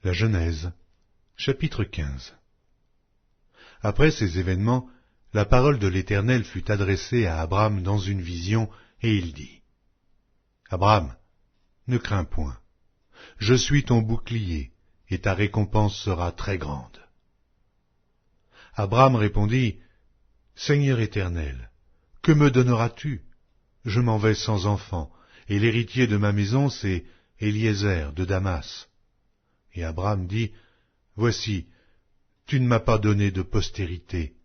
La Genèse, chapitre 15. Après ces événements, la parole de l'Éternel fut adressée à Abram dans une vision, et il dit : Abram, ne crains point, je suis ton bouclier, et ta récompense sera très grande. Abram répondit : Seigneur Éternel, que me donneras-tu? Je m'en vais sans enfant, et l'héritier de ma maison, c'est Éliézer de Damas. Et Abram dit : Voici, tu ne m'as pas donné de postérité,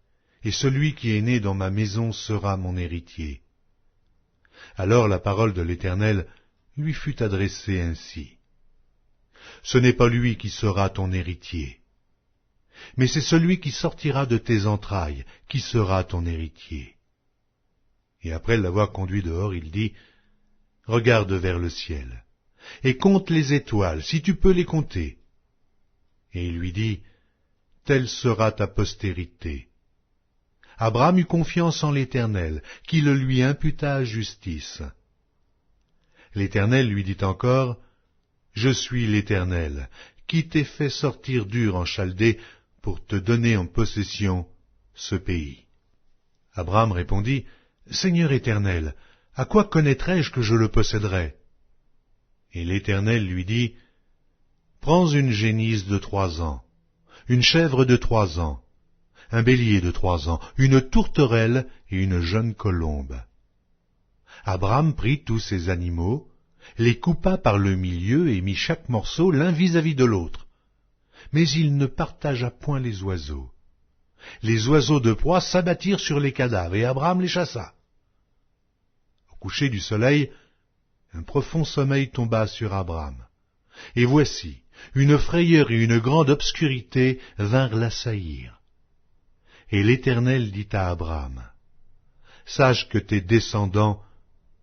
et celui qui est né dans ma maison sera mon héritier. Alors la parole de l'Éternel lui fut adressée ainsi : Ce n'est pas lui qui sera ton héritier, mais c'est celui qui sortira de tes entrailles qui sera ton héritier. Et après l'avoir conduit dehors, il dit : Regarde vers le ciel, et compte les étoiles, si tu peux les compter. Et il lui dit : Telle sera ta postérité. Abram eut confiance en l'Éternel, qui le lui imputa à justice. L'Éternel lui dit encore : Je suis l'Éternel, qui t'ai fait sortir d'Ur en Chaldée pour te donner en possession ce pays. Abram répondit : Seigneur Éternel, à quoi connaîtrai-je que je le posséderai? Et l'Éternel lui dit : Prends une génisse de 3 ans, une chèvre de 3 ans, un bélier de 3 ans, une tourterelle et une jeune colombe. Abram prit tous ces animaux, les coupa par le milieu et mit chaque morceau l'un vis-à-vis de l'autre. Mais il ne partagea point les oiseaux. Les oiseaux de proie s'abattirent sur les cadavres, et Abram les chassa. Au coucher du soleil, un profond sommeil tomba sur Abram. Et voici, une frayeur et une grande obscurité vinrent l'assaillir. Et l'Éternel dit à Abram : Sache que tes descendants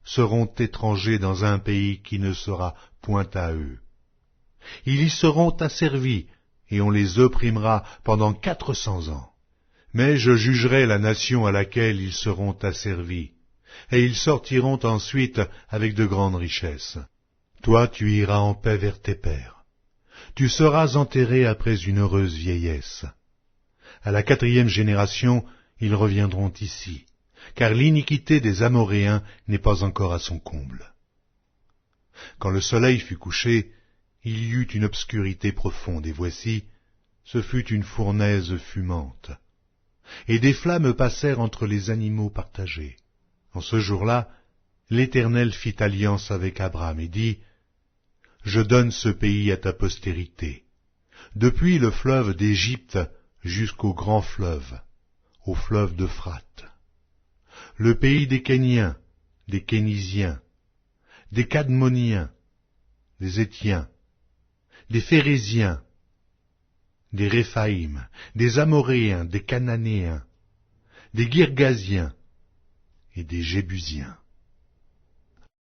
seront étrangers dans un pays qui ne sera point à eux. Ils y seront asservis, et on les opprimera pendant 400 ans. Mais je jugerai la nation à laquelle ils seront asservis, et ils sortiront ensuite avec de grandes richesses. Toi, tu iras en paix vers tes pères. Tu seras enterré après une heureuse vieillesse. À la 4e génération, ils reviendront ici, car l'iniquité des Amoréens n'est pas encore à son comble. Quand le soleil fut couché, il y eut une obscurité profonde, et voici, ce fut une fournaise fumante. Et des flammes passèrent entre les animaux partagés. En ce jour-là, l'Éternel fit alliance avec Abram et dit : Je donne ce pays à ta postérité, depuis le fleuve d'Égypte jusqu'au grand fleuve, au fleuve d'Euphrate. Le pays des Kéniens, des Kénisiens, des Cadmoniens, des Étiens, des Phéréziens, des Réphaïm, des Amoréens, des Cananéens, des Girgasiens et des Jébusiens.